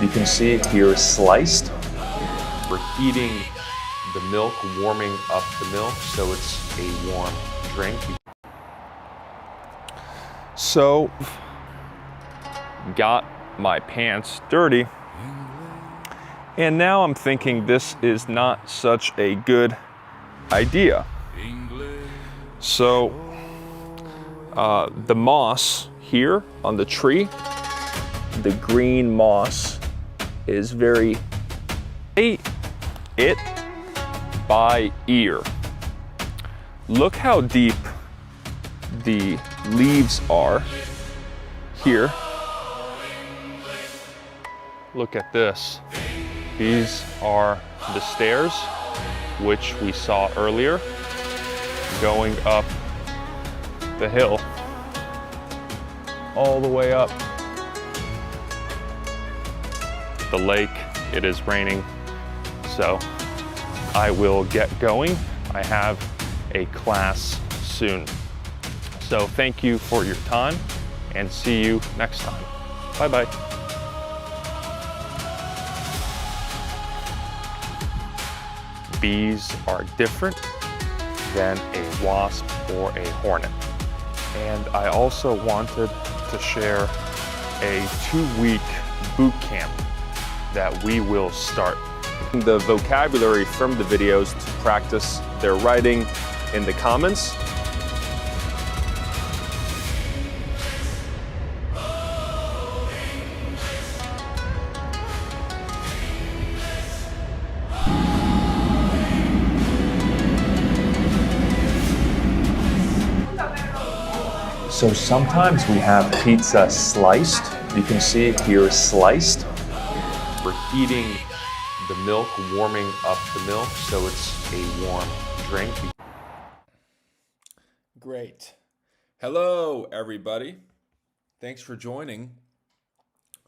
You can see it here sliced. We're heating the milk, warming up the milk so it's a warm drink. So, got my pants dirty, and now I'm thinking this is not such a good idea. So, the moss here on the tree, the green moss is very, it by ear. Look how deep the leaves are here. Look at this. These are the stairs, which we saw earlier, going up the hill, all the way up. The lake, it is raining, so I will get going. I have a class soon. So thank you for your time and see you next time. Bye-bye. Bees are different than a wasp or a hornet. And I also wanted to share a 2-week boot camp that we will start. The vocabulary from the videos to practice their writing in the comments. So sometimes we have pizza sliced. You can see it here sliced. We're heating the milk, warming up the milk so it's a warm drink. Great. Hello, everybody. Thanks for joining.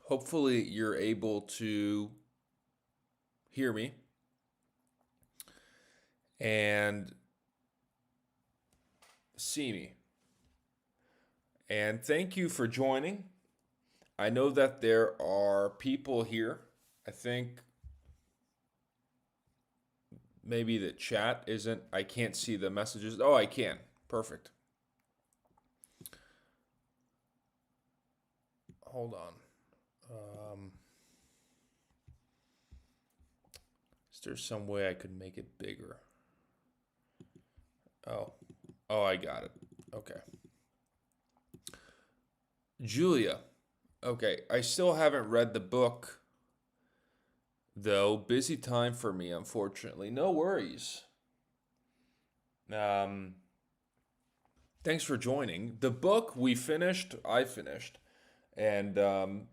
Hopefully you're able to hear me and see me. And thank you for joining. I know that there are people here. I think maybe the chat isn't, I can't see the messages. Oh, I can. Perfect. Hold on. Is there some way I could make it bigger? Oh, I got it. Okay. Julia. Okay, I still haven't read the book, though. Busy time for me, unfortunately. No worries. Thanks for joining. The book I finished, and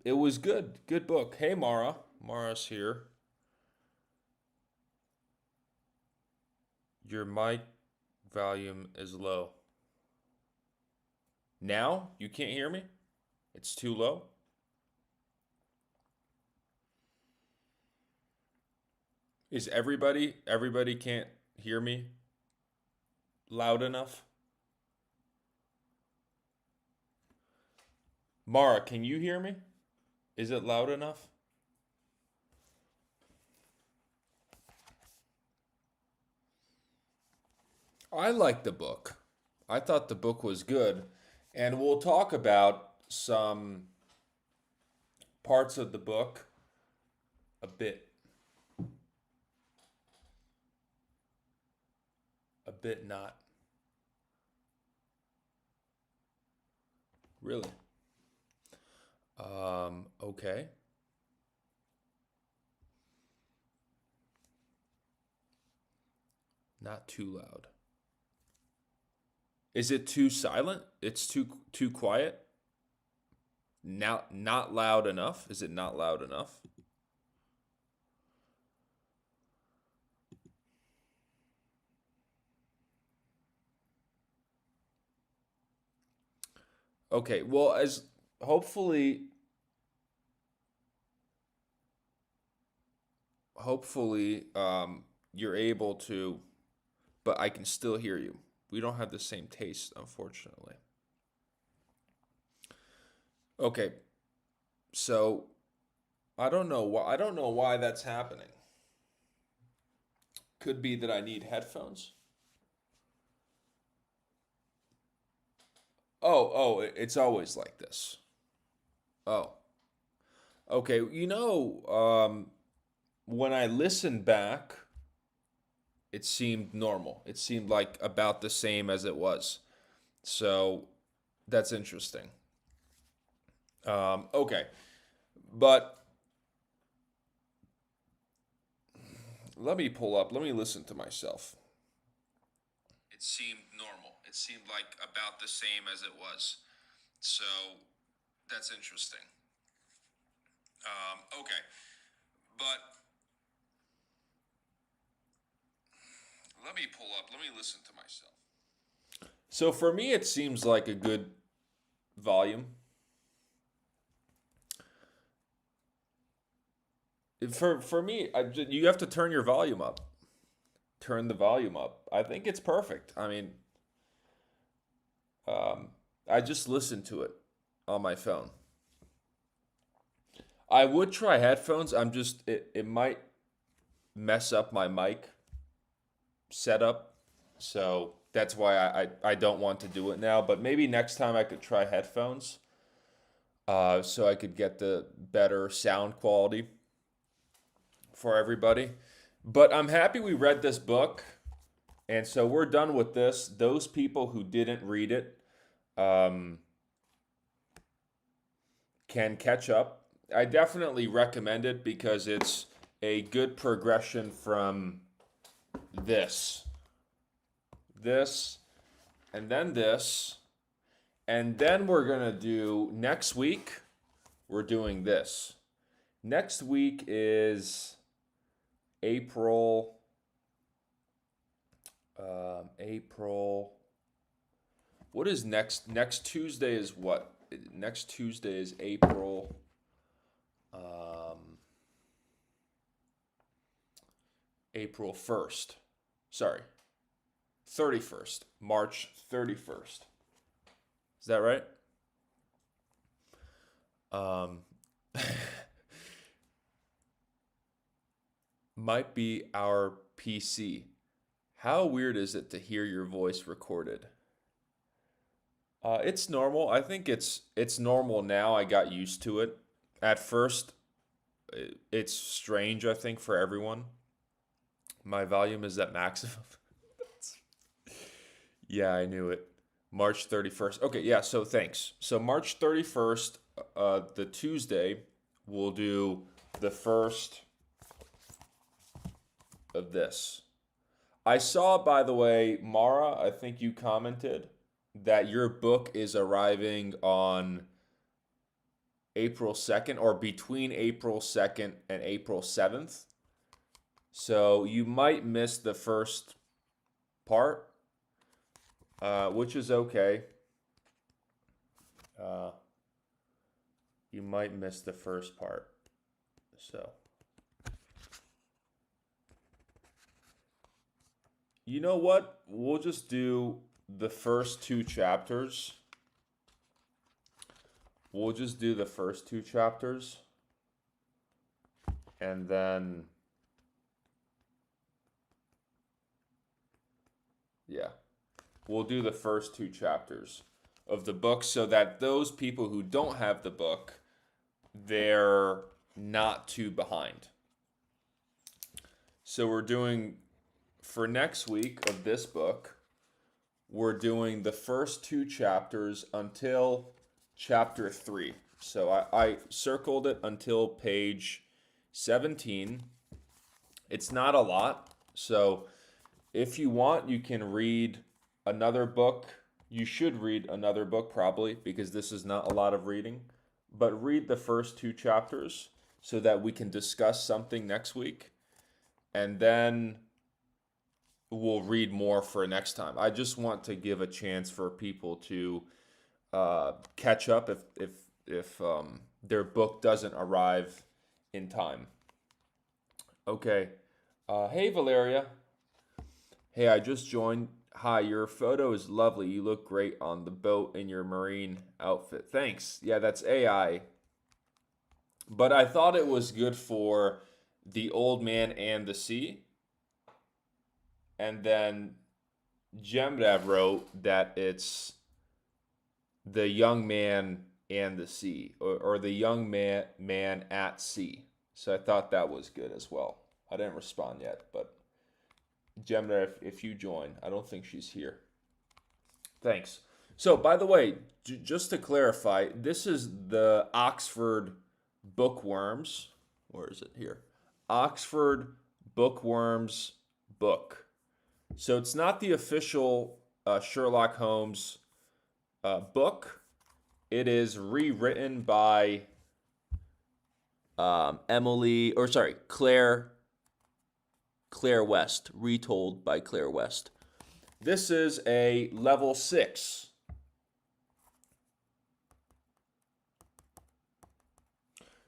it was good. Good book. Hey, Mara. Mara's here. Your mic volume is low. Now? You can't hear me? It's too low? Is everybody can't hear me loud enough? Mara, can you hear me? Is it loud enough? I liked the book. I thought the book was good. And we'll talk about some parts of the book a bit. A bit not. Really? Okay. Not too loud. Is it too silent? It's too quiet? Now, not loud enough? Is it not loud enough? Okay, well, as hopefully you're able to, but I can still hear you. We don't have the same taste, unfortunately. Okay, so I don't know why. I don't know why that's happening. Could be that I need headphones. It's always like this. Oh, okay. When I listened back, it seemed normal. It seemed like about the same as it was. So that's interesting. Okay, but let me listen to myself. It seemed normal. It seemed like about the same as it was. So that's interesting. Okay, but let me listen to myself. So for me, it seems like a good volume. For me, you have to turn your volume up. Turn the volume up. I think it's perfect. I mean, um, I just listened to it on my phone. I would try headphones. It might mess up my mic setup. So that's why I don't want to do it now. But maybe next time I could try headphones so I could get the better sound quality for everybody. But I'm happy we read this book. And so we're done with this. Those people who didn't read it um, can catch up. I definitely recommend it because it's a good progression from this, this, and then this. And then we're going to do next week, we're doing this. Next week is April. April. What is next? Next Tuesday is what? Next Tuesday is April. April 1st. Sorry. 31st. March 31st. Is that right? Might be our PC. How weird is it to hear your voice recorded? It's normal. I think it's normal now. I got used to it. At first, it's strange, I think, for everyone. My volume is at maximum. Yeah, I knew it. March 31st. Okay, yeah, so thanks. So March 31st, the Tuesday, we'll do the first of this. I saw, by the way, Mara, I think you commented that your book is arriving on April 2nd or between April 2nd and April 7th. So you might miss the first part, which is okay. You might miss the first part. So, you know what? We'll just do the first two chapters. We'll just do the first two chapters. And then, yeah, we'll do the first two chapters of the book so that those people who don't have the book, they're not too behind. So we're doing, for next week of this book, we're doing the first two chapters until chapter 3. So I circled it until page 17. It's not a lot. So if you want, you can read another book. You should read another book probably because this is not a lot of reading. But read the first two chapters so that we can discuss something next week. And then we'll read more for next time. I just want to give a chance for people to catch up if their book doesn't arrive in time. Okay. Hey, Valeria. Hey, I just joined. Hi, your photo is lovely. You look great on the boat in your marine outfit. Thanks. Yeah, that's AI. But I thought it was good for The Old Man and the Sea. And then Jemrev wrote that it's The Young Man and the Sea, or The Young Man at Sea. So I thought that was good as well. I didn't respond yet, but Jemrev, if you join, I don't think she's here. Thanks. So, by the way, just to clarify, this is the Oxford Bookworms. Where is it here? Oxford Bookworms book. So it's not the official Sherlock Holmes book. It is rewritten by Claire West, retold by Claire West. This is a level 6.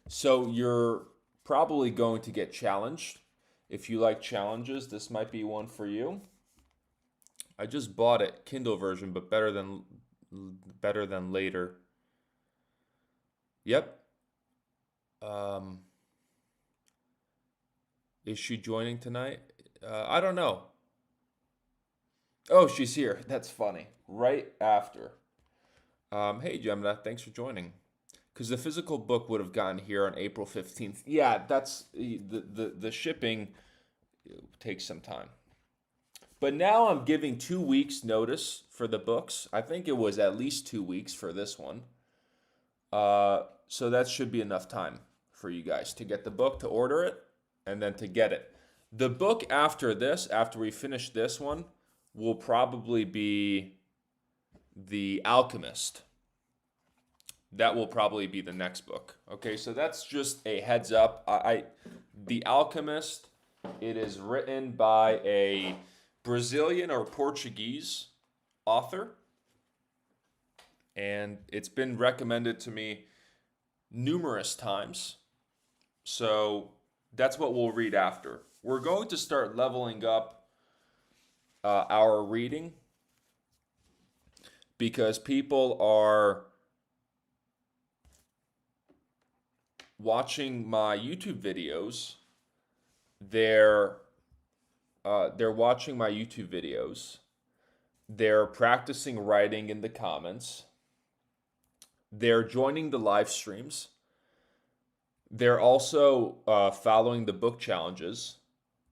So you're probably going to get challenged. If you like challenges, this might be one for you. I just bought it, Kindle version, but better than later. Yep. Is she joining tonight? I don't know. Oh, she's here. That's funny. Right after. Hey, Gemini, thanks for joining. Because the physical book would have gotten here on April 15th. Yeah, that's the shipping takes some time. But now I'm giving 2 weeks notice for the books. I think it was at least 2 weeks for this one. So that should be enough time for you guys to get the book, to order it, and then to get it. The book after this, after we finish this one, will probably be The Alchemist. That will probably be the next book. Okay, so that's just a heads up. The Alchemist, it is written by a Brazilian or Portuguese author, and it's been recommended to me numerous times. So that's what we'll read after. We're going to start leveling up our reading because people are watching my YouTube videos. They're watching my YouTube videos. They're practicing writing in the comments. They're joining the live streams. They're also following the book challenges.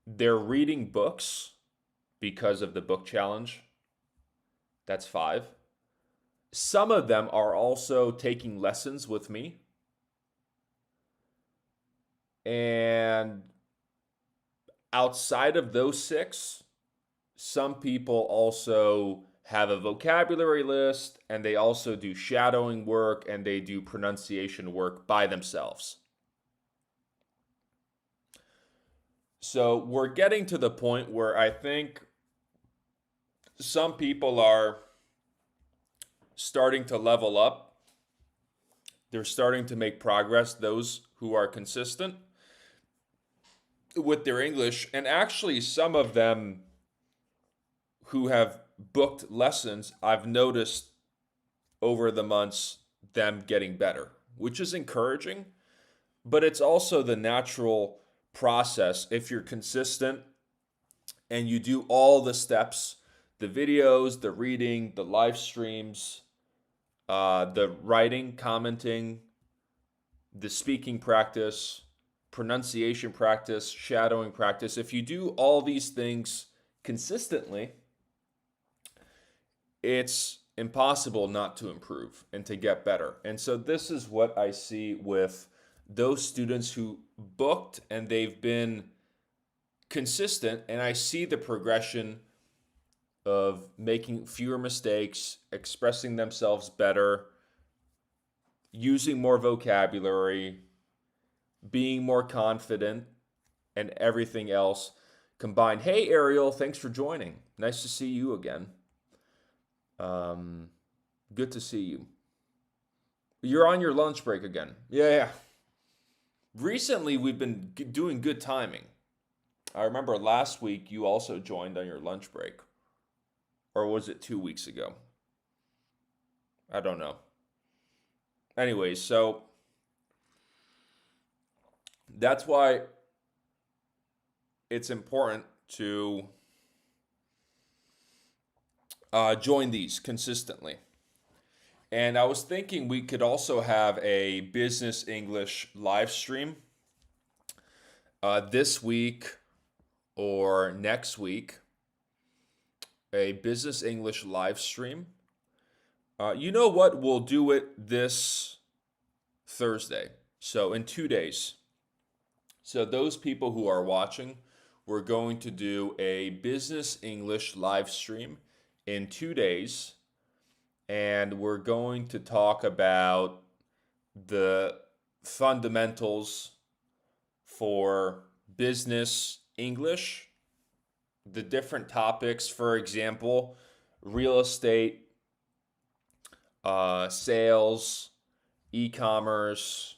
They're reading books because of the book challenge. That's 5. Some of them are also taking lessons with me. And outside of those 6, some people also have a vocabulary list, and they also do shadowing work, and they do pronunciation work by themselves. So we're getting to the point where I think some people are starting to level up. They're starting to make progress, those who are consistent with their English. And actually, some of them who have booked lessons, I've noticed over the months them getting better, which is encouraging. But it's also the natural process. If you're consistent and you do all the steps, the videos, the reading, the live streams, the writing, commenting, the speaking practice, pronunciation practice, shadowing practice, if you do all these things consistently, it's impossible not to improve and to get better. And so this is what I see with those students who booked and they've been consistent, and I see the progression of making fewer mistakes, expressing themselves better, using more vocabulary, being more confident, and everything else combined. Hey, Ariel, thanks for joining. Nice to see you again. Good to see you. You're on your lunch break again. Yeah. Recently, we've been doing good timing. I remember last week you also joined on your lunch break. Or was it 2 weeks ago? I don't know. Anyways, so That's why it's important to join these consistently. And I was thinking we could also have a business English live stream this week or next week. A business English live stream. You know what? We'll do it this Thursday. So in 2 days. So those people who are watching, we're going to do a business English live stream in 2 days. And we're going to talk about the fundamentals for business English, the different topics, for example, real estate, sales, e-commerce,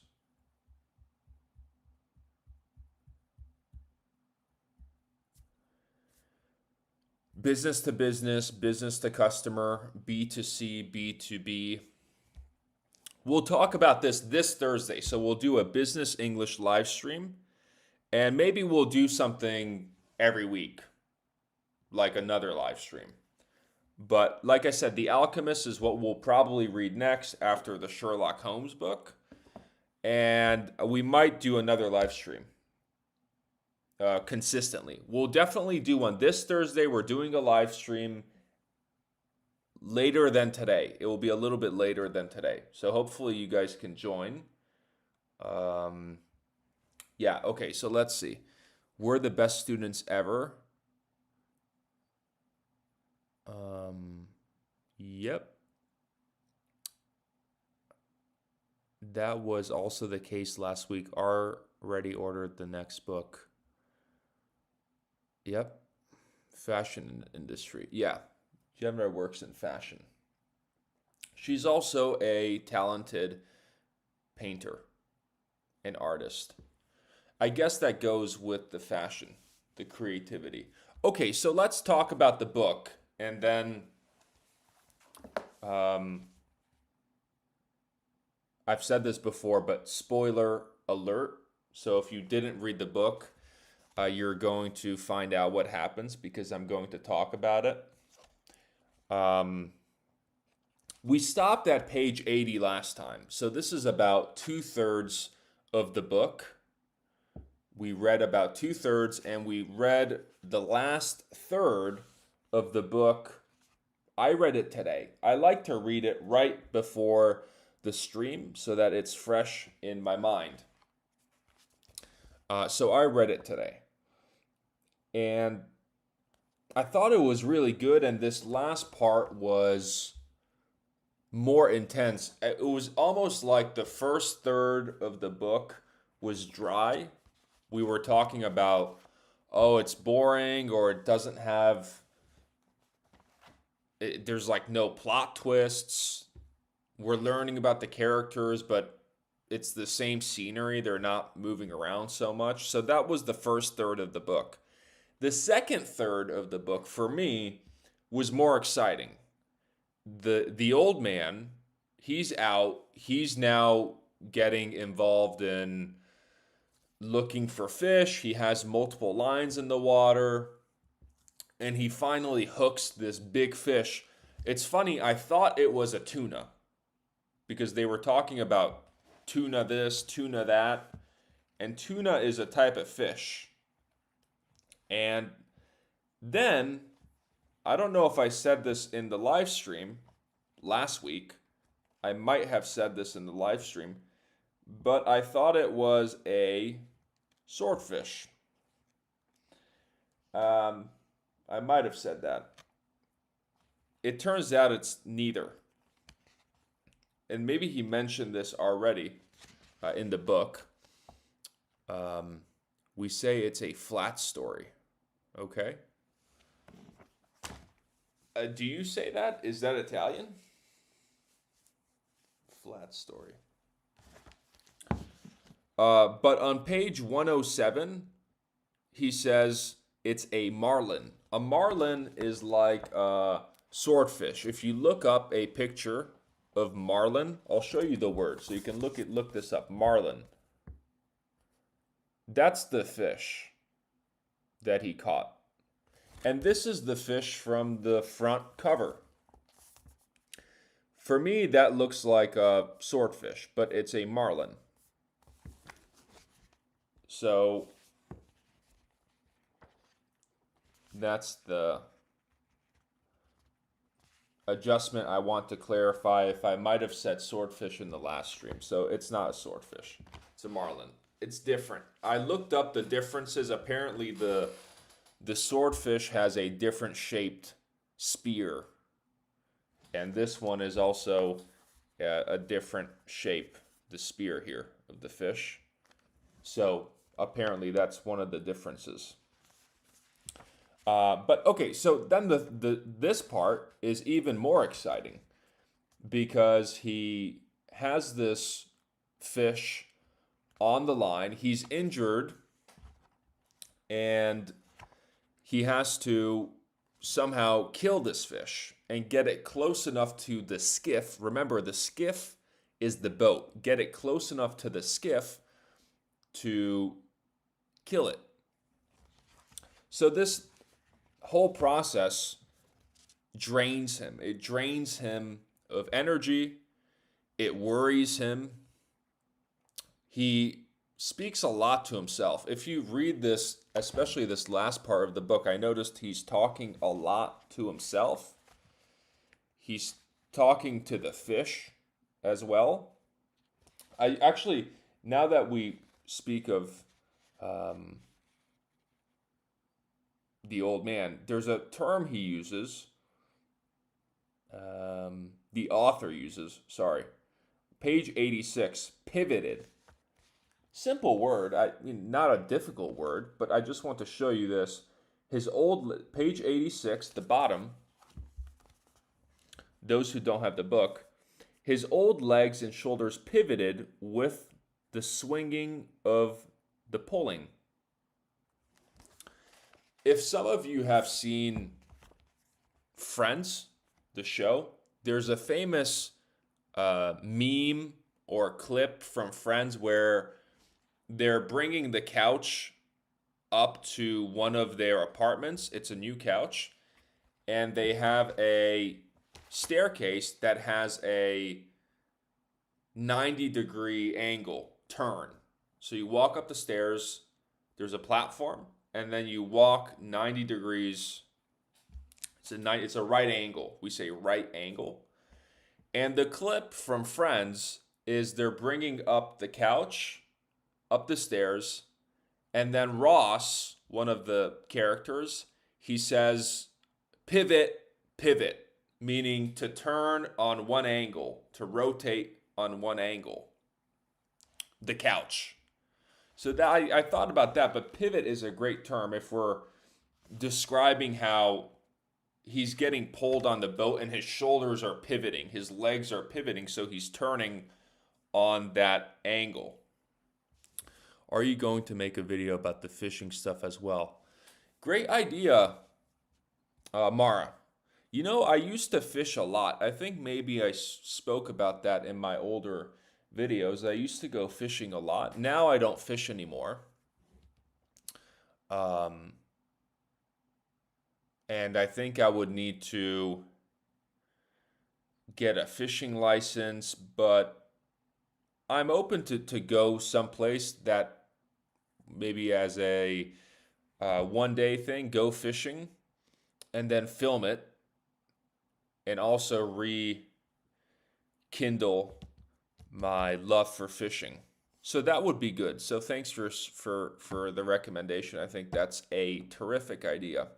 business to business, business to customer, B2C, B2B. We'll talk about this Thursday. So we'll do a business English live stream, and maybe we'll do something every week, like another live stream. But like I said, The Alchemist is what we'll probably read next after the Sherlock Holmes book. And we might do another live stream consistently. We'll definitely do one this Thursday. We're doing a live stream later than today. It will be a little bit later than today. So hopefully you guys can join. Yeah, okay, so let's see. We're the best students ever. Yep. That was also the case last week. Already ordered the next book. Yep. Fashion industry. Yeah. Gemma works in fashion. She's also a talented painter and artist. I guess that goes with the fashion, the creativity. Okay, so let's talk about the book. And then I've said this before, but spoiler alert. So if you didn't read the book, you're going to find out what happens because I'm going to talk about it. We stopped at page 80 last time. So this is about 2/3 of the book. We read about 2/3, and we read the last third of the book. I read it today. I like to read it right before the stream so that it's fresh in my mind. So I read it today. And I thought it was really good, and this last part was more intense. It was almost like the first third of the book was dry. We were talking about, oh, it's boring, or it doesn't have, there's like no plot twists. We're learning about the characters, but it's the same scenery. They're not moving around so much. So that was the first third of the book. The second third of the book, for me, was more exciting. The old man, he's out. He's now getting involved in looking for fish. He has multiple lines in the water, and he finally hooks this big fish. It's funny, I thought it was a tuna because they were talking about tuna this, tuna that, and tuna is a type of fish. And then, I don't know if I said this in the live stream last week. I might have said this in the live stream, but I thought it was a swordfish. I might have said that. It turns out it's neither. And maybe he mentioned this already in the book. We say it's a flat story. Okay? Do you say that? Is that Italian? Flat story. But on page 107, he says it's a marlin. A marlin is like a swordfish. If you look up a picture of marlin, I'll show you the word so you can look this up. Marlin. That's the fish that he caught. And this is the fish from the front cover. For me, that looks like a swordfish, but it's a marlin. So that's the adjustment I want to clarify. If I might have said swordfish in the last stream. So it's not a swordfish. It's a marlin. It's different. I looked up the differences. Apparently the swordfish has a different shaped spear. And this one is also a different shape, the spear here of the fish. So apparently that's one of the differences. But okay, so then this part is even more exciting because he has this fish on the line. He's injured and he has to somehow kill this fish and get it close enough to the skiff. Remember, the skiff is the boat. Get it close enough to the skiff to kill it. So this whole process drains him. It drains him of energy. It worries him. He speaks a lot to himself. If you read this, especially this last part of the book, I noticed he's talking a lot to himself. He's talking to the fish as well. I actually, now that we speak of the old man, there's a term he uses, the author uses, sorry, page 86, pivoted. Simple word, not a difficult word, but I just want to show you this. His old, page 86, the bottom, those who don't have the book, his old legs and shoulders pivoted with the swinging of the pulling. If some of you have seen Friends, the show, there's a famous meme or clip from Friends where they're bringing the couch up to one of their apartments. It's a new couch. And they have a staircase that has a 90-degree angle turn. So you walk up the stairs, there's a platform, and then you walk 90 degrees. It's a right angle. We say right angle. And the clip from Friends is they're bringing up the couch, up the stairs, and then Ross, one of the characters, he says, pivot, pivot, meaning to turn on one angle, to rotate on one angle, the couch. So that I thought about that, but pivot is a great term if we're describing how he's getting pulled on the boat and his shoulders are pivoting, his legs are pivoting, so he's turning on that angle. Are you going to make a video about the fishing stuff as well? Great idea, Mara. You know, I used to fish a lot. I think maybe I spoke about that in my older videos. I used to go fishing a lot. Now I don't fish anymore. And I think I would need to get a fishing license, but I'm open to go someplace that maybe as a one-day thing, go fishing, and then film it, and also rekindle my love for fishing. So that would be good. So thanks for the recommendation. I think that's a terrific idea.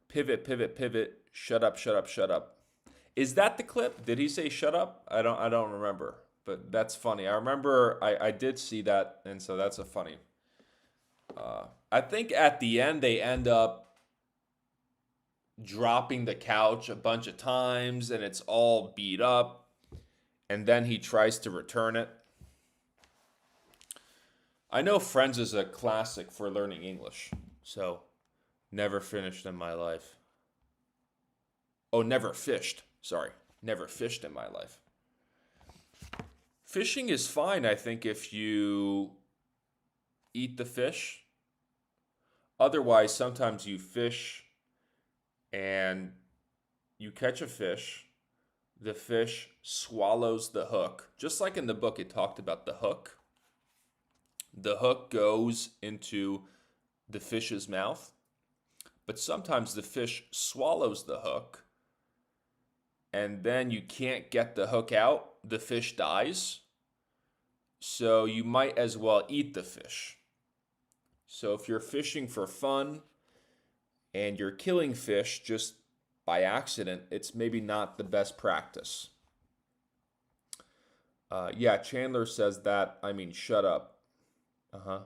Pivot, pivot, pivot. Shut up, shut up, shut up. Is that the clip? Did he say shut up? I don't remember. But that's funny. I remember I did see that, and so that's a funny. I think at the end they end up dropping the couch a bunch of times, and it's all beat up, and then he tries to return it. I know Friends is a classic for learning English, so never finished in my life. Oh, never fished. Sorry, never fished in my life. Fishing is fine, I think, if you eat the fish. Otherwise, sometimes you fish and you catch a fish. The fish swallows the hook. Just like in the book, it talked about the hook. The hook goes into the fish's mouth, but sometimes the fish swallows the hook, and then you can't get the hook out. The fish dies, so you might as well eat the fish. So if you're fishing for fun and you're killing fish just by accident, it's maybe not the best practice. Yeah, Chandler says that. I mean, shut up. Uh-huh.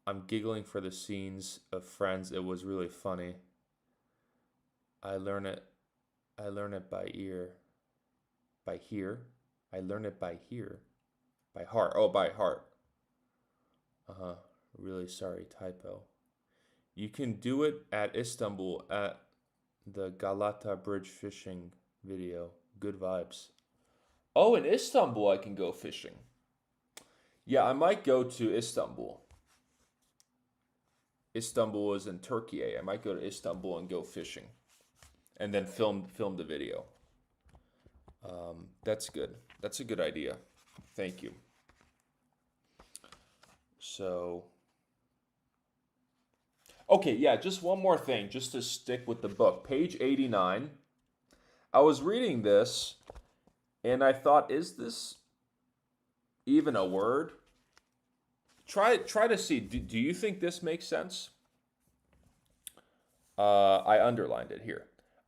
I'm giggling for the scenes of Friends. It was really funny. I learn it by ear. By hear. I learn it by hear. By heart. Oh, by heart. Uh-huh. Really sorry, typo. You can do it at Istanbul at the Galata Bridge fishing video. Good vibes. Oh, in Istanbul I can go fishing. Yeah, I might go to Istanbul. Istanbul is in Turkey. I might go to Istanbul and go fishing, and then film the video. That's good. That's a good idea. Thank you. So, okay, yeah, just one more thing, just to stick with the book. Page 89. I was reading this, and I thought, is this even a word? Try to see. Do you think this makes sense? I underlined it here.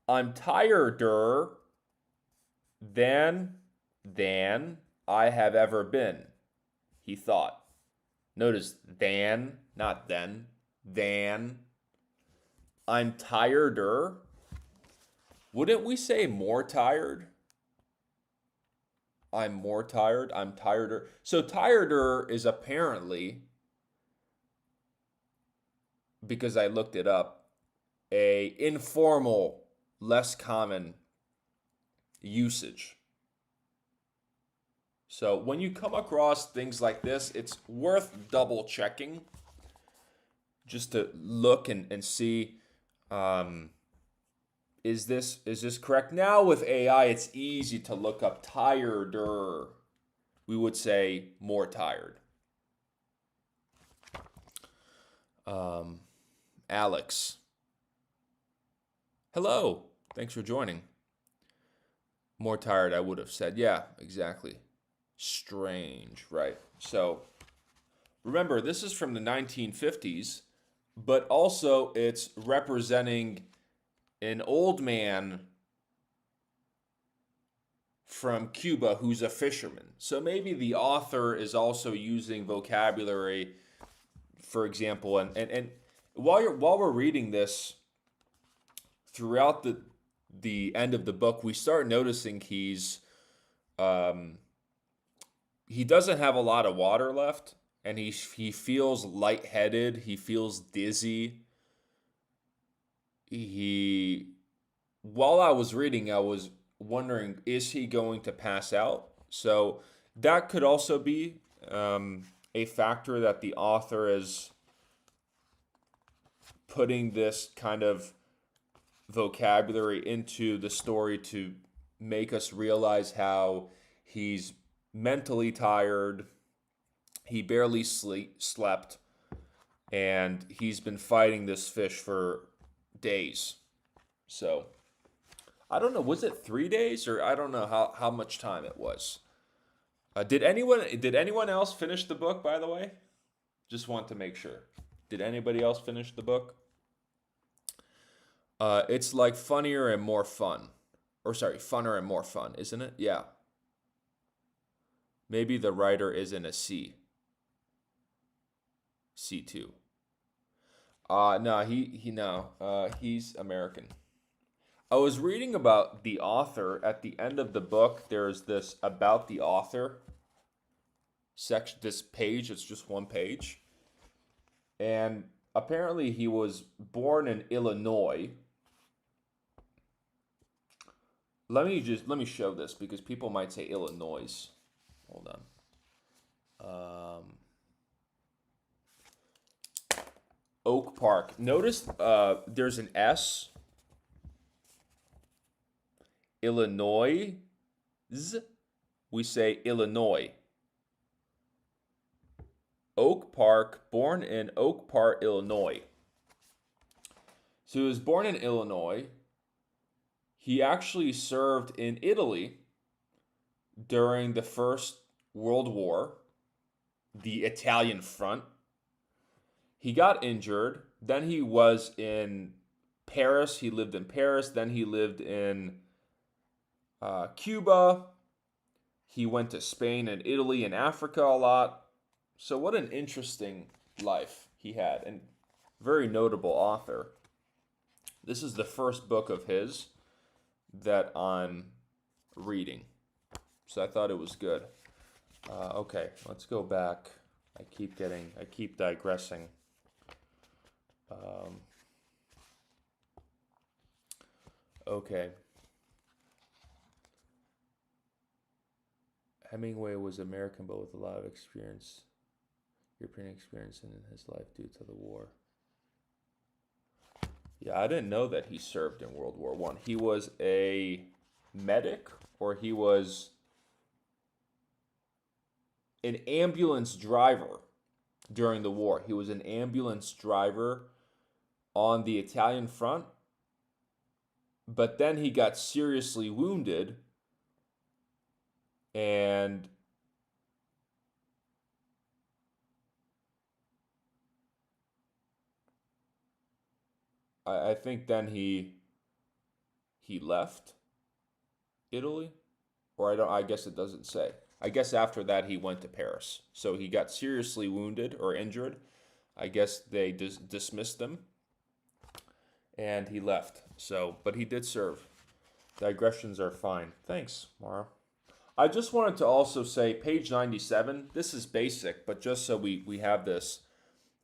I'm tireder than I have ever been, he thought. Notice than, not then. Than. I'm tireder. Wouldn't we say more tired? I'm more tired. I'm tireder. So tireder is apparently, because I looked it up, a informal, less common usage. So when you come across things like this, it's worth double checking just to look and see, is this correct? Now with AI, it's easy to look up tireder. We would say more tired. Alex. Hello. Thanks for joining. More tired, I would have said. Yeah, exactly. Strange, right? So remember, this is from the 1950s, but also it's representing an old man from Cuba who's a fisherman. So maybe the author is also using vocabulary, for example, and while we're reading this, throughout the end of the book, we start noticing he doesn't have a lot of water left, and he feels lightheaded. He feels dizzy. While I was reading, I was wondering, is he going to pass out? So that could also be a factor that the author is putting this kind of vocabulary into the story to make us realize how he's mentally tired, he barely slept, and he's been fighting this fish for days. So I don't know, was it 3 days, or I don't know how much time it was. Did anyone else finish the book, by the way? Just want to make sure. Did anybody else finish the book? It's like funnier and more fun. Or sorry, funner and more fun, isn't it? Yeah. Maybe the writer is in a C. C2. No, he's American. I was reading about the author. At the end of the book, there's this about the author section, this page. It's just one page. And apparently he was born in Illinois. Let me show this, because people might say Illinois. Hold on. Oak Park. Notice there's an S. Illinois. We say Illinois. Oak Park, born in Oak Park, Illinois. So he was born in Illinois. He actually served in Italy during the First World War, the Italian front. He got injured. Then he was in Paris. He lived in Paris. Then he lived in Cuba. He went to Spain and Italy and Africa a lot. So what an interesting life he had, and very notable author. This is the first book of his that I'm reading. So I thought it was good. Okay, let's go back. I keep digressing. Okay. Hemingway was American, but with a lot of experience, European experience in his life due to the war. Yeah, I didn't know that he served in World War I. He was a medic, or he was an ambulance driver during the war. He was an ambulance driver on the Italian front, but then he got seriously wounded, and I think then he left Italy, or I guess it doesn't say. I guess after that he went to Paris. So he got seriously wounded or injured. I guess they dismissed him, and he left. So, but he did serve. Digressions are fine. Thanks, Mara. I just wanted to also say page 97. This is basic, but just so we have this.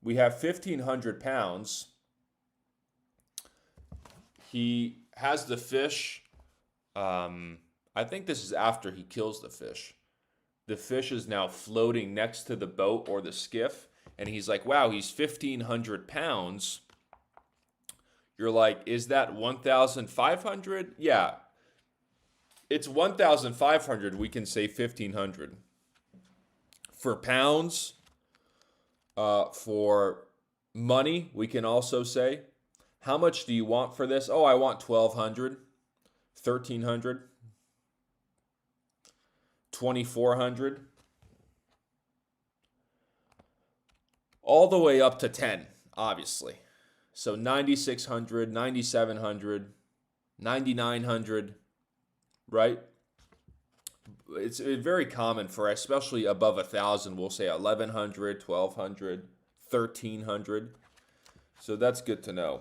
We have 1,500 pounds. He has the fish. I think this is after he kills the fish. The fish is now floating next to the boat or the skiff. And he's like, wow, he's 1,500 pounds. You're like, is that 1,500? Yeah. It's 1,500. We can say 1,500. For pounds, for money, we can also say, how much do you want for this? Oh, I want 1,200, 1,300, 2,400, all the way up to 10, obviously. So 9,600, 9,700, 9,900, right? It's very common for, especially above 1,000, we'll say 1,100, 1,200, 1,300. So that's good to know.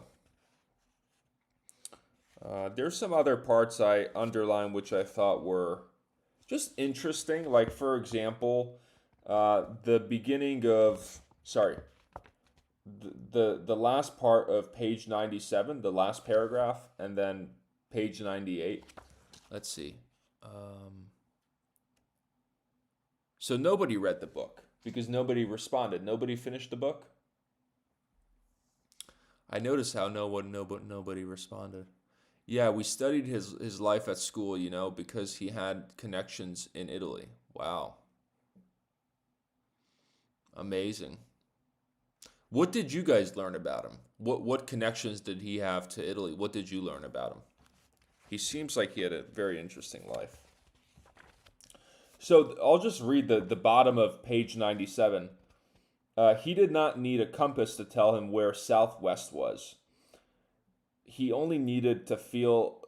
There's some other parts I underlined which I thought were just interesting. Like, for example, the beginning of, the last part of page 97, the last paragraph, and then page 98. Let's see. So nobody read the book because nobody responded. Nobody finished the book. I noticed how nobody responded. Yeah, we studied his life at school, because he had connections in Italy. Wow. Amazing. What did you guys learn about him? What connections did he have to Italy? What did you learn about him? He seems like he had a very interesting life. So I'll just read the bottom of page 97. He did not need a compass to tell him where southwest was. He only needed the feel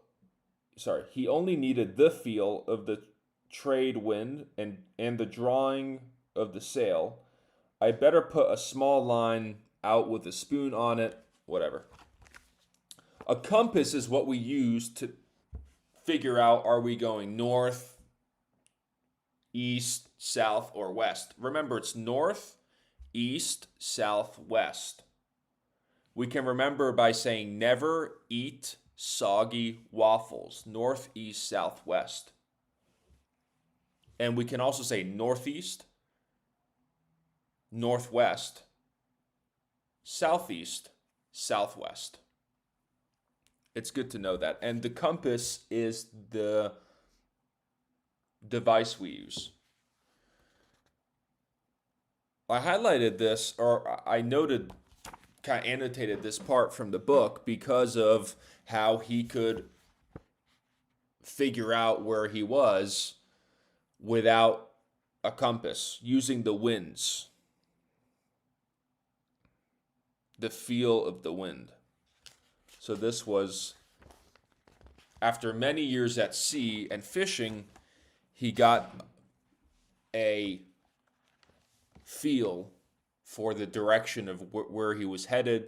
of the trade wind and the drawing of the sail. I better put a small line out with a spoon on it, whatever. A compass is what we use to figure out, are we going north, east, south, or west? Remember, it's north, east, south, west. We can remember by saying never eat soggy waffles. North, east, south, west. And we can also say northeast, northwest, southeast, southwest. It's good to know that. And the compass is the device we use. I highlighted this, or I noted, kind of annotated this part from the book because of how he could figure out where he was without a compass, using the winds, the feel of the wind. So this was, after many years at sea and fishing, he got a feel for the direction of where he was headed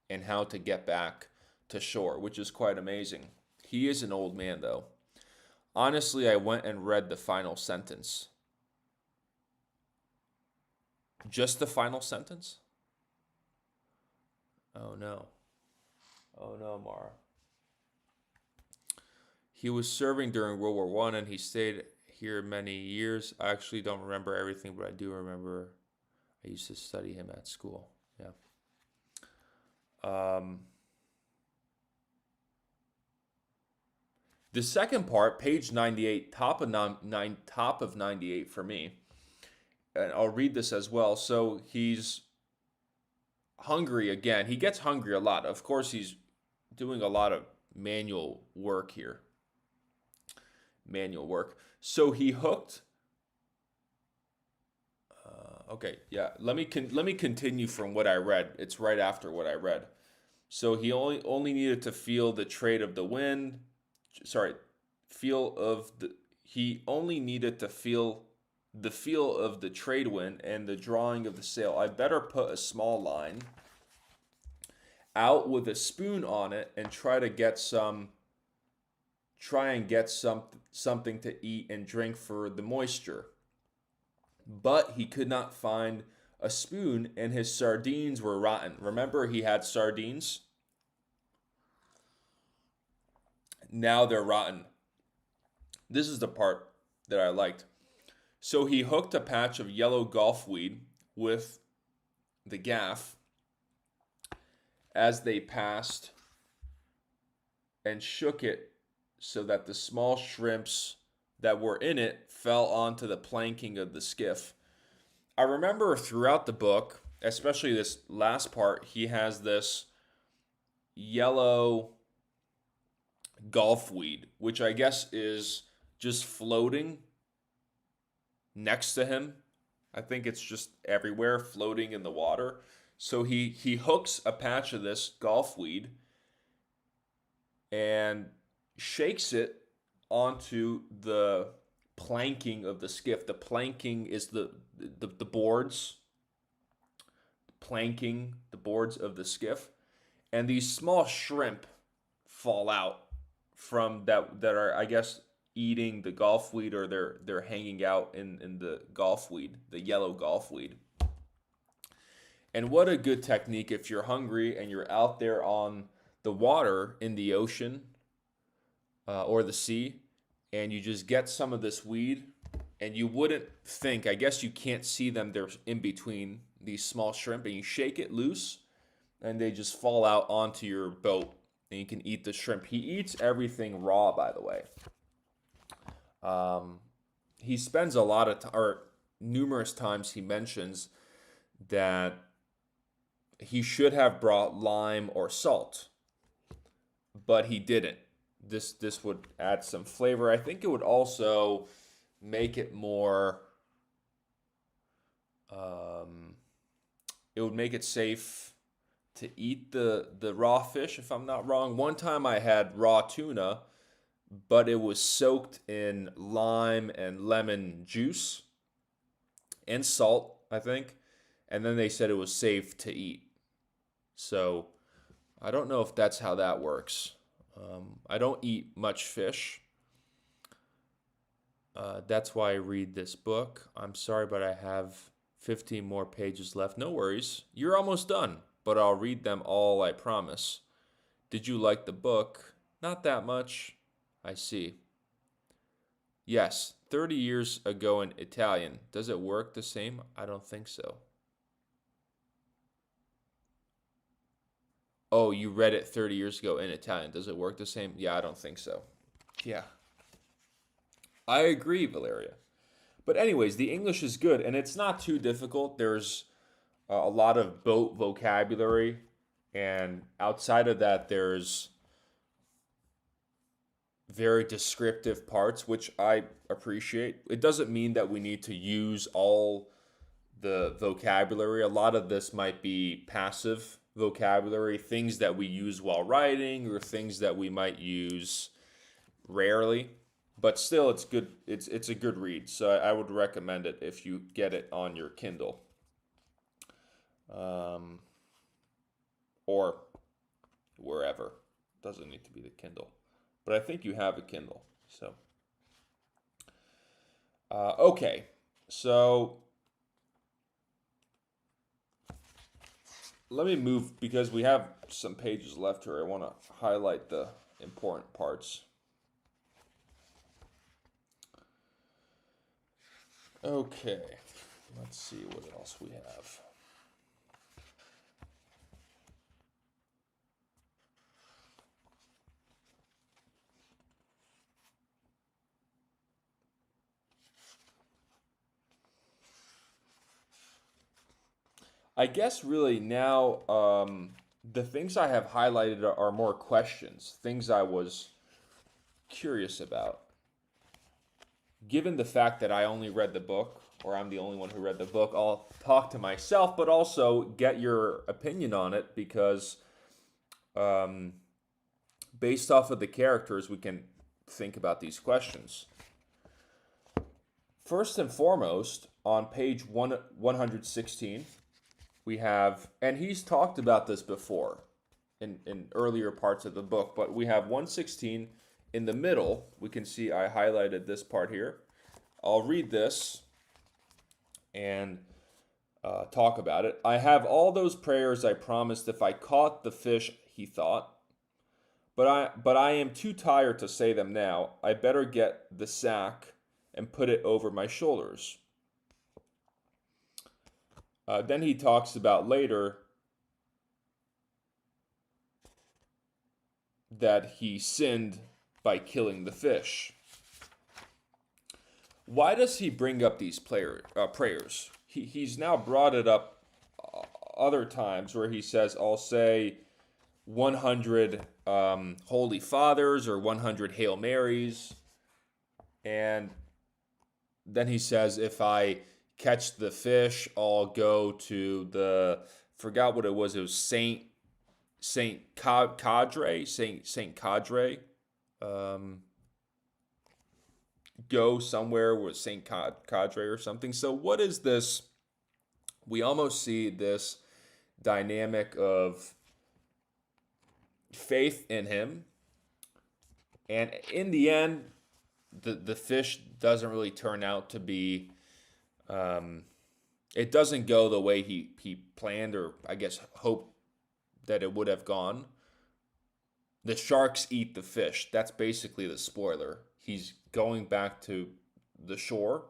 and how to get back to shore, which is quite amazing. He is an old man, though. Honestly, I went and read the final sentence. Just the final sentence? Oh no. Oh no, Mara. He was serving during World War I and he stayed here many years. I actually don't remember everything, but I do remember I used to study him at school. Yeah. The second part, page 98, top of 98 for me. And I'll read this as well. So he's hungry again. He gets hungry a lot. Of course, he's doing a lot of manual work here. Manual work. So he hooked. Okay, yeah. Let me continue from what I read. It's right after what I read. So he only needed to feel the trade of the wind. He only needed to feel the feel of the trade wind and the drawing of the sail. I better put a small line out with a spoon on it and try and get something to eat and drink for the moisture. But he could not find a spoon and his sardines were rotten. Remember, he had sardines? Now they're rotten. This is the part that I liked. So he hooked a patch of yellow gulfweed with the gaff as they passed and shook it so that the small shrimps that were in it fell onto the planking of the skiff. I remember throughout the book, especially this last part, he has this yellow gulfweed, which I guess is just floating next to him. I think it's just everywhere, floating in the water. So he hooks a patch of this gulfweed and shakes it onto the planking of the skiff. The planking is the boards, planking, the boards of the skiff. And these small shrimp fall out from that are, I guess, eating the gulfweed, or they're hanging out in the gulfweed, the yellow gulfweed. And what a good technique if you're hungry and you're out there on the water in the ocean or the sea, and you just get some of this weed, and you wouldn't think, I guess you can't see them, they're in between these small shrimp, and you shake it loose, and they just fall out onto your boat, and you can eat the shrimp. He eats everything raw, by the way. He spends a lot of or numerous times he mentions that he should have brought lime or salt, but he didn't. This would add some flavor. I think it would also make it more. It would make it safe to eat the raw fish, if I'm not wrong. One time I had raw tuna, but it was soaked in lime and lemon juice and salt, I think. And then they said it was safe to eat. So I don't know if that's how that works. I don't eat much fish. That's why I read this book. I'm sorry, but I have 15 more pages left. No worries. You're almost done, but I'll read them all, I promise. Did you like the book? Not that much. I see. Yes, 30 years ago in Italian. Does it work the same? I don't think so. oh, you read it 30 years ago in Italian. Does it work the same? Yeah, I don't think so. Yeah. I agree, Valeria. But anyways, the English is good, and it's not too difficult. There's a lot of boat vocabulary, and outside of that, there's very descriptive parts, which I appreciate. It doesn't mean that we need to use all the vocabulary. A lot of this might be passive vocabulary, things that we use while writing or things that we might use rarely. But still, it's good. It's a good read, so I would recommend it if you get it on your Kindle, or wherever. Doesn't need to be the Kindle, but I think you have a Kindle. So, okay, so let me move because we have some pages left here. I want to highlight the important parts. Okay, let's see what else we have. I guess really now the things I have highlighted are more questions, things I was curious about. Given the fact that I only read the book, or I'm the only one who read the book, I'll talk to myself, but also get your opinion on it because based off of the characters, we can think about these questions. First and foremost, on page 116, we have, and he's talked about this before in earlier parts of the book, but we have 116 in the middle. We can see I highlighted this part here. I'll read this and talk about it. I have all those prayers I promised if I caught the fish, he thought. But I am too tired to say them now. I better get the sack and put it over my shoulders. Then he talks about later that he sinned by killing the fish. Why does he bring up these prayers? He's now brought it up other times where he says, I'll say 100 Holy Fathers or 100 Hail Marys. And then he says, if I catch the fish, I'll go to forgot what it was Saint Cadre. Go somewhere with Saint Cadre or something. So what is this? We almost see this dynamic of faith in him, and in the end, the fish doesn't really turn out to be. It doesn't go the way he planned, or I guess hoped that it would have gone. The sharks eat the fish. That's basically the spoiler. He's going back to the shore,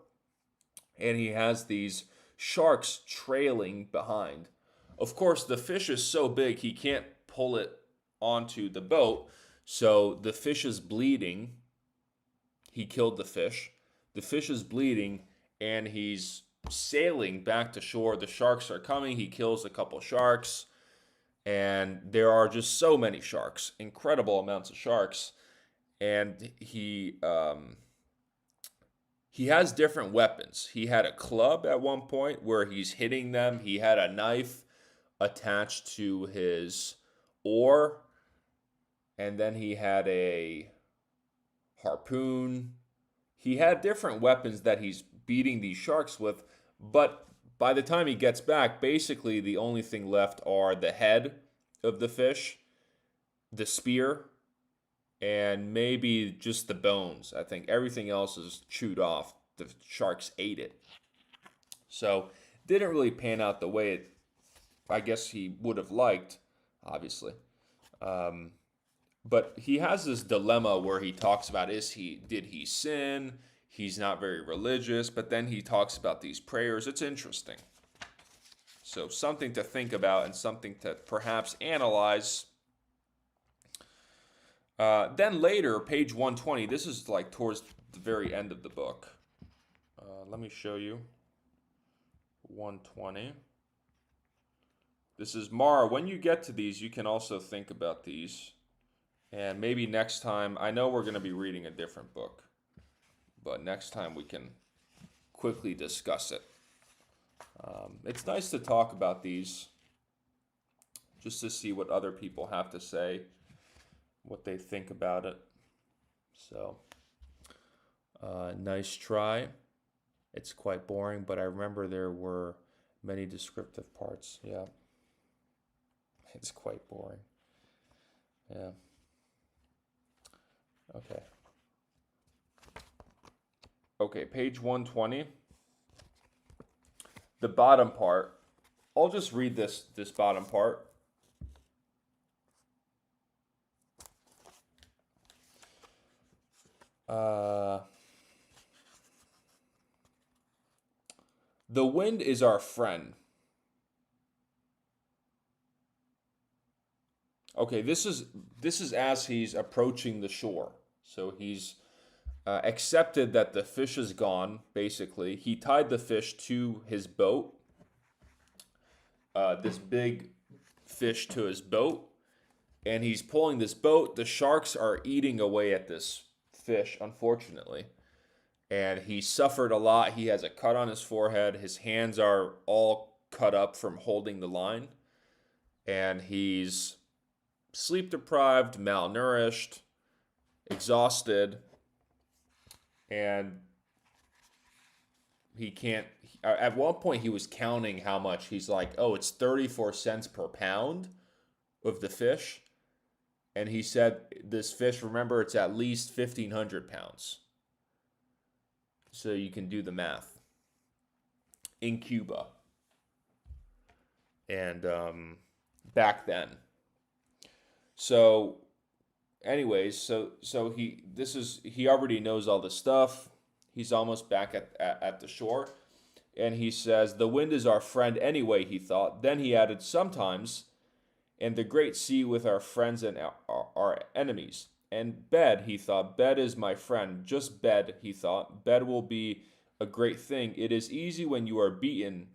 and he has these sharks trailing behind. Of course, the fish is so big he can't pull it onto the boat, so the fish is bleeding. He killed the fish. The fish is bleeding, and he's sailing back to shore. The sharks are coming. He kills a couple sharks, and there are just so many sharks, incredible amounts of sharks. And he has different weapons. He had a club at one point where he's hitting them. He had a knife attached to his oar, and then he had a harpoon. He had different weapons that he's beating these sharks with, but by the time he gets back, basically the only thing left are the head of the fish, the spear, and maybe just the bones. I think everything else is chewed off. The sharks ate it. So didn't really pan out the way I guess he would have liked, obviously. But he has this dilemma where he talks about, did he sin? He's not very religious, but then he talks about these prayers. It's interesting. So something to think about and something to perhaps analyze Then later, page 120, this is like towards the very end of the book. Let me show you. 120. This is Mara. When you get to these, you can also think about these. And maybe next time, I know we're going to be reading a different book, but next time we can quickly discuss it. It's nice to talk about these just to see what other people have to say, what they think about it. So, nice try. It's quite boring, but I remember there were many descriptive parts. Yeah. It's quite boring. Yeah. Okay. Okay, page 120. The bottom part. I'll just read this bottom part. The wind is our friend. Okay, this is as he's approaching the shore. So he's accepted that the fish is gone. Basically, he tied the fish to his boat. This big fish to his boat, and he's pulling this boat. The sharks are eating away at this fish, unfortunately. And he suffered a lot. He has a cut on his forehead. His hands are all cut up from holding the line. And he's sleep deprived, malnourished, exhausted. And he can't. At one point, he was counting how much. He's like, oh, it's 34 cents per pound of the fish. And he said, this fish, remember, it's at least 1,500 pounds. So you can do the math. In Cuba. And back then. So, anyways, so he already knows all this stuff. He's almost back at the shore. And he says, the wind is our friend anyway, he thought. Then he added, sometimes, and the great sea with our friends and our enemies. And bed, he thought, bed is my friend. Just bed, he thought. Bed will be a great thing. It is easy when you are beaten,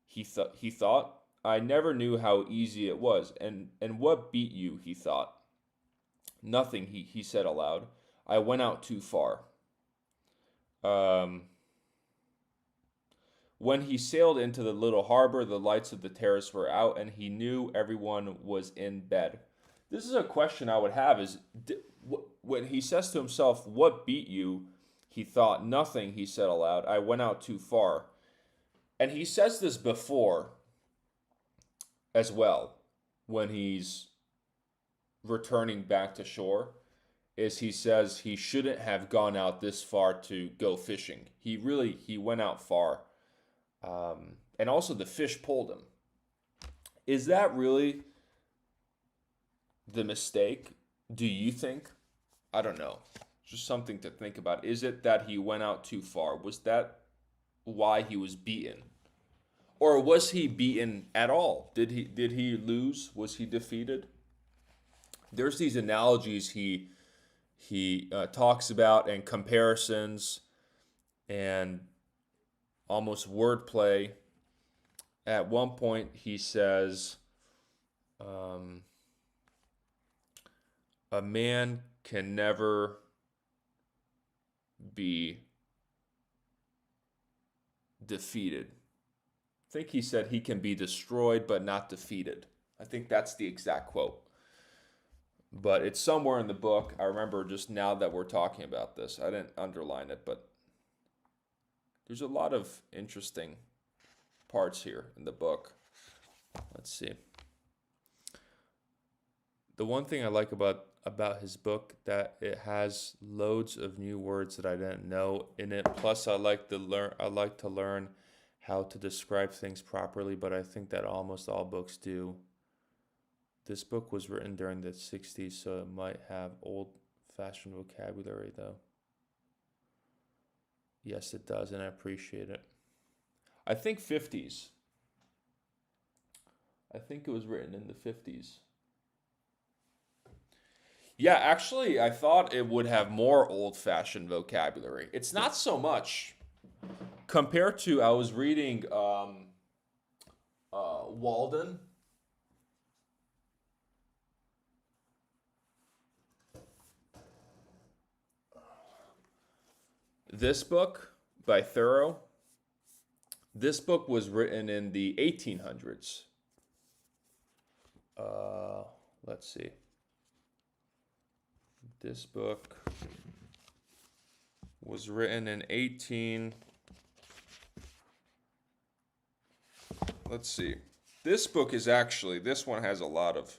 he thought. I never knew how easy it was. And what beat you, he thought. Nothing, he said aloud. I went out too far. When he sailed into the little harbor, the lights of the terrace were out, and he knew everyone was in bed. This is a question I would have is, when he says to himself, what beat you? He thought, nothing, he said aloud. I went out too far. And he says this before as well, when he's returning back to shore, is he says he shouldn't have gone out this far to go fishing. He went out far. And also the fish pulled him. Is that really the mistake? Do you think? I don't know. Just something to think about. Is it that he went out too far? Was that why he was beaten? Or was he beaten at all? Did he lose? Was he defeated? There's these analogies he talks about, and comparisons and almost wordplay. At one point he says, a man can never be defeated. I think he said he can be destroyed but not defeated. I think that's the exact quote. But it's somewhere in the book. I remember just now that we're talking about this. I didn't underline it, but there's a lot of interesting parts here in the book. Let's see. The one thing I like about his book, that it has loads of new words that I didn't know in it. Plus, I like to learn how to describe things properly, but I think that almost all books do. This book was written during the 60s, so it might have old-fashioned vocabulary, though. Yes, it does, and I appreciate it. I think 50s. I think it was written in the 50s. Yeah, actually, I thought it would have more old-fashioned vocabulary. It's not so much compared to I was reading Walden. This book by Thoreau. This book was written in the 1800s. Uh, let's see. This book was written in 18. Let's see. This book is actually, this one has a lot of.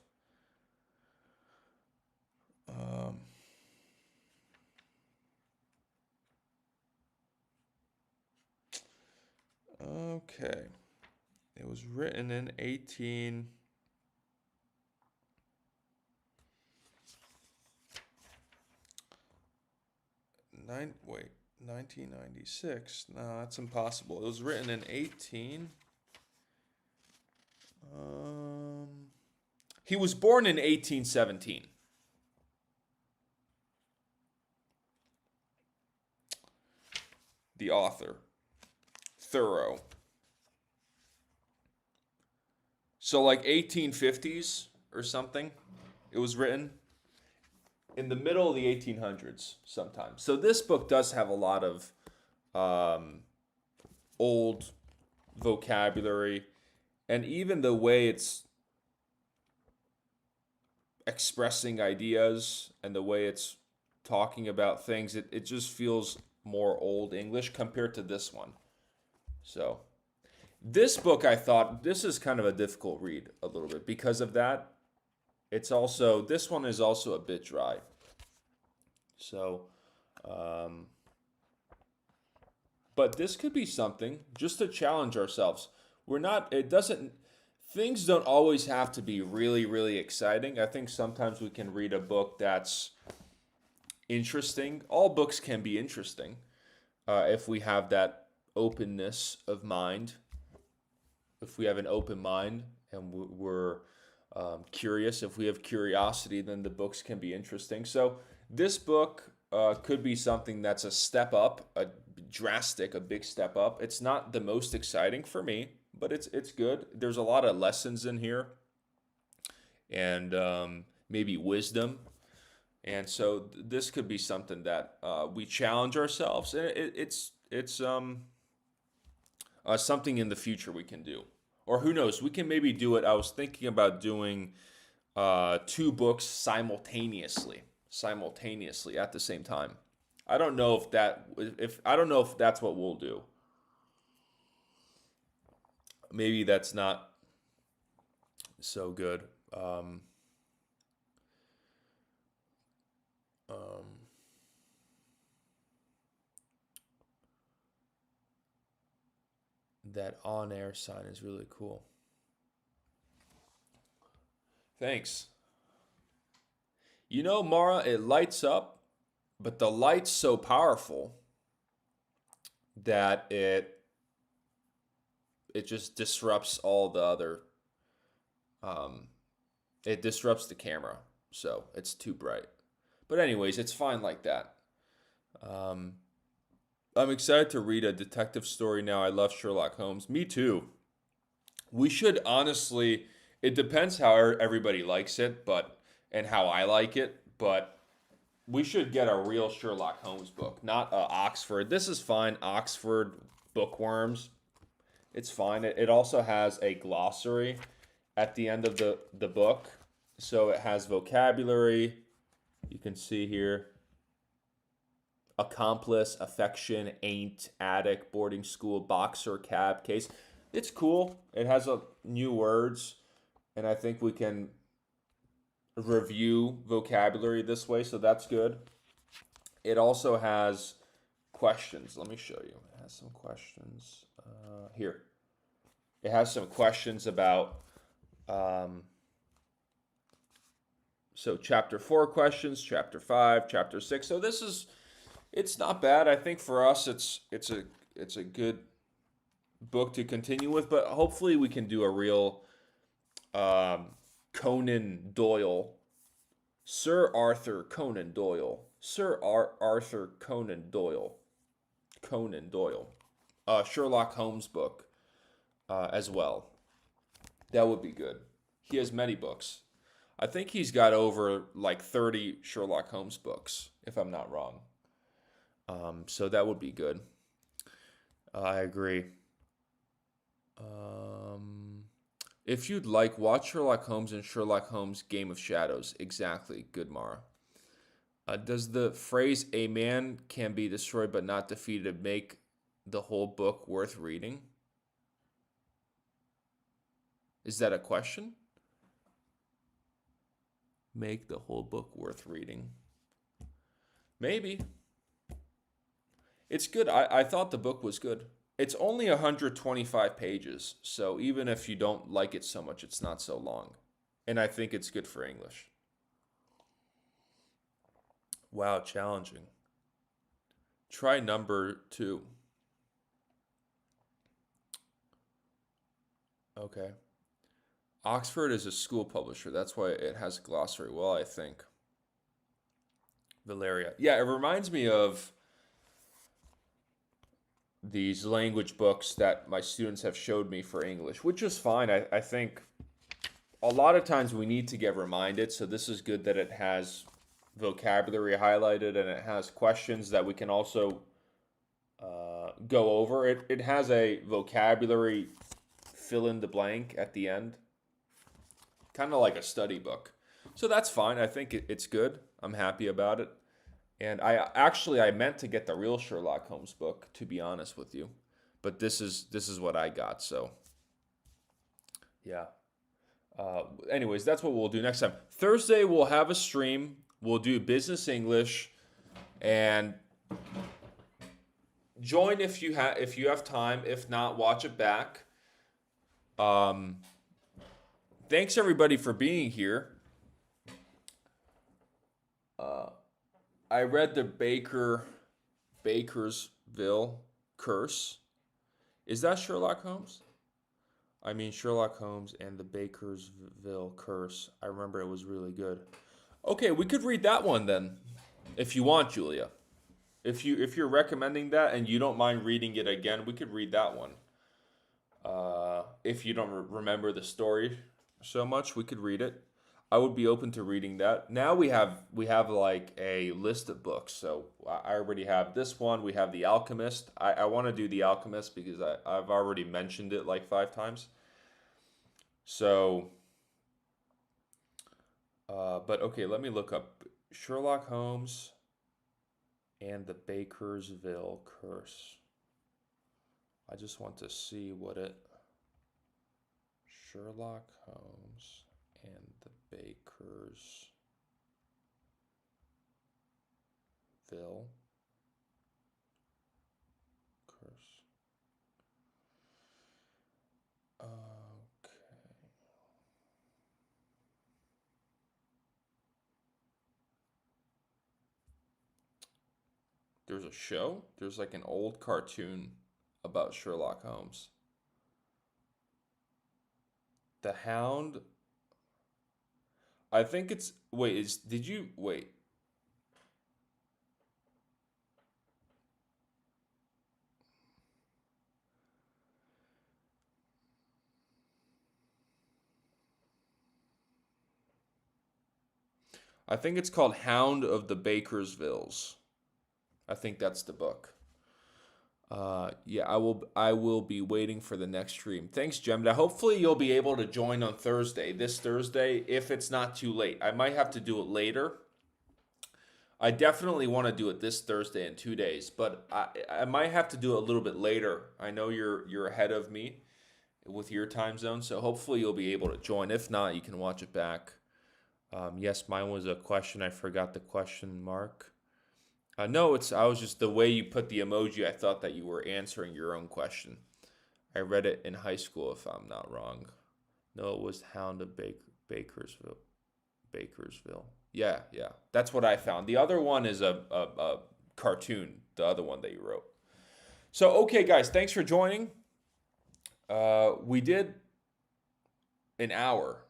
Okay. It was written in 1996. No, that's impossible. It was written in 18. He was born in 1817. The author, Thoreau. So like 1850s or something, it was written in the middle of the 1800s sometimes. So this book does have a lot of old vocabulary, and even the way it's expressing ideas and the way it's talking about things, it just feels more old English compared to this one. So this book, I thought, this is kind of a difficult read a little bit because of that. It's also, this one is also a bit dry. So, but this could be something just to challenge ourselves. We're not, it doesn't, things don't always have to be really, really exciting. I think sometimes we can read a book that's interesting. All books can be interesting if we have that openness of mind. If we have an open mind and we're curious, if we have curiosity, then the books can be interesting. So this book could be something that's a step up, a big step up. It's not the most exciting for me, but it's good. There's a lot of lessons in here, and maybe wisdom. And so this could be something that we challenge ourselves, and it's something in the future we can do. Or who knows, we can maybe do it. I was thinking about doing two books simultaneously at the same time. I don't know if that's what we'll do. Maybe that's not so good. That on-air sign is really cool. Thanks. You know, Mara, it lights up, but the light's so powerful that it just disrupts all the other. It disrupts the camera, so it's too bright. But anyways, it's fine like that. I'm excited to read a detective story now. I love Sherlock Holmes. Me too. We should honestly, it depends how everybody likes it, and how I like it, but we should get a real Sherlock Holmes book, not Oxford. This is fine, Oxford bookworms. It's fine. It also has a glossary at the end of the book. So it has vocabulary. You can see here. Accomplice, affection, ain't, attic, boarding school, boxer, cab, case. It's cool. It has new words, and I think we can review vocabulary this way, so that's good. It also has questions. Let me show you. It has some questions here. It has some questions about so chapter 4 questions, chapter 5, chapter 6. So it's not bad. I think for us it's a good book to continue with, but hopefully we can do a real Conan Doyle Sir Arthur Conan Doyle. Arthur Conan Doyle. Conan Doyle. Sherlock Holmes book as well. That would be good. He has many books. I think he's got over like 30 Sherlock Holmes books, if I'm not wrong. So that would be good. I agree. If you'd like, watch Sherlock Holmes and Sherlock Holmes Game of Shadows. Exactly. Good, Mara. Does the phrase "a man can be destroyed but not defeated" make the whole book worth reading? Is that a question? Make the whole book worth reading. Maybe. It's good. I thought the book was good. It's only 125 pages, so even if you don't like it so much, it's not so long. And I think it's good for English. Wow, challenging. Try number 2. Okay. Oxford is a school publisher. That's why it has a glossary. Well, I think. Valeria. Yeah, it reminds me of these language books that my students have showed me for English, which is fine. I think a lot of times we need to get reminded, so this is good that it has vocabulary highlighted and it has questions that we can also go over. It has a vocabulary fill in the blank at the end, kind of like a study book. So that's fine. I think it's good. I'm happy about it. And I meant to get the real Sherlock Holmes book, to be honest with you, but this is what I got. So yeah. Anyways, that's what we'll do next time. Thursday we'll have a stream. We'll do business English, and join if you have time. If not, watch it back. Thanks everybody for being here. I read the Bakersville Curse. Is that Sherlock Holmes? I mean Sherlock Holmes and the Bakersville Curse. I remember it was really good. Okay, we could read that one then, if you want, Julia. If you're recommending that and you don't mind reading it again, we could read that one. If you don't remember the story so much, we could read it. I would be open to reading that. Now we have like a list of books. So I already have this one. We have The Alchemist. I want to do The Alchemist because I've already mentioned it like 5 times. So, but okay, let me look up Sherlock Holmes and the Bakersville Curse. I just want to see what it... Sherlock Holmes and the Bakersville Curse. Okay. There's a show? There's like an old cartoon about Sherlock Holmes. The Hound. I think it's... Wait, did you... Wait. I think it's called Hound of the Bakersvilles. I think that's the book. Yeah, I will be waiting for the next stream. Thanks, Gemda. Hopefully you'll be able to join on Thursday, this Thursday, if it's not too late. I might have to do it later. I definitely want to do it this Thursday in 2 days, but I might have to do it a little bit later. I know you're ahead of me with your time zone, so hopefully you'll be able to join. If not, you can watch it back. Yes, mine was a question. I forgot the question mark. No, I was just the way you put the emoji. I thought that you were answering your own question. I read it in high school, if I'm not wrong. No, it was Hound of Bakersville. Bakersville. Yeah. That's what I found. The other one is a cartoon. The other one that you wrote. So, okay, guys, thanks for joining. We did an hour.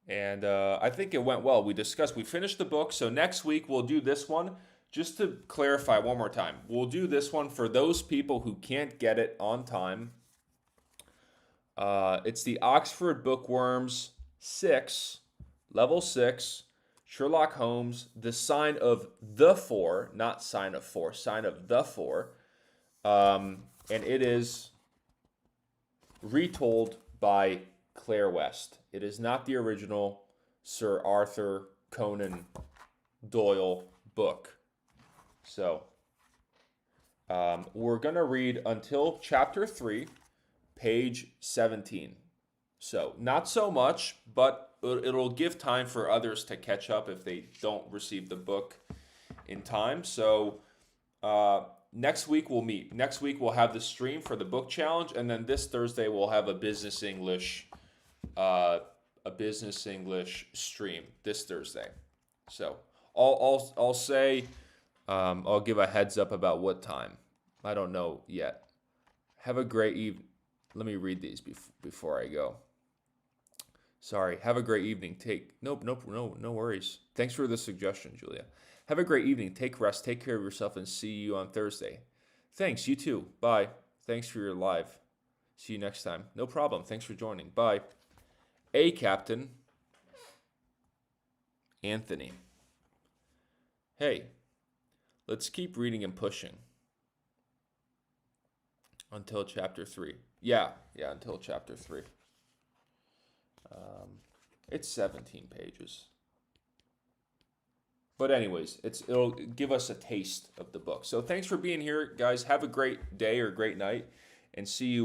And I think it went well. We finished the book. So next week we'll do this one. Just to clarify one more time, we'll do this one for those people who can't get it on time. It's the Oxford Bookworms 6, Level 6, Sherlock Holmes, The Sign of the Four, not Sign of Four, Sign of the Four. And it is retold by Claire West. It is not the original Sir Arthur Conan Doyle book. So, we're going to read until chapter 3, page 17. So, not so much, but it'll give time for others to catch up if they don't receive the book in time. So, next week we'll meet. Next week we'll have the stream for the book challenge, and then this Thursday we'll have a business English stream this Thursday. So, I'll say. I'll give a heads up about what time. I don't know yet. Have a great evening. Let me read these before I go. Sorry. Have a great evening. No worries. Thanks for the suggestion, Julia. Have a great evening. Take rest. Take care of yourself, and see you on Thursday. Thanks. You too. Bye. Thanks for your live. See you next time. No problem. Thanks for joining. Bye. Captain Anthony. Hey. Let's keep reading and pushing until chapter 3. Yeah, until chapter 3. It's 17 pages. But anyways, it'll give us a taste of the book. So thanks for being here, guys. Have a great day or great night, and see you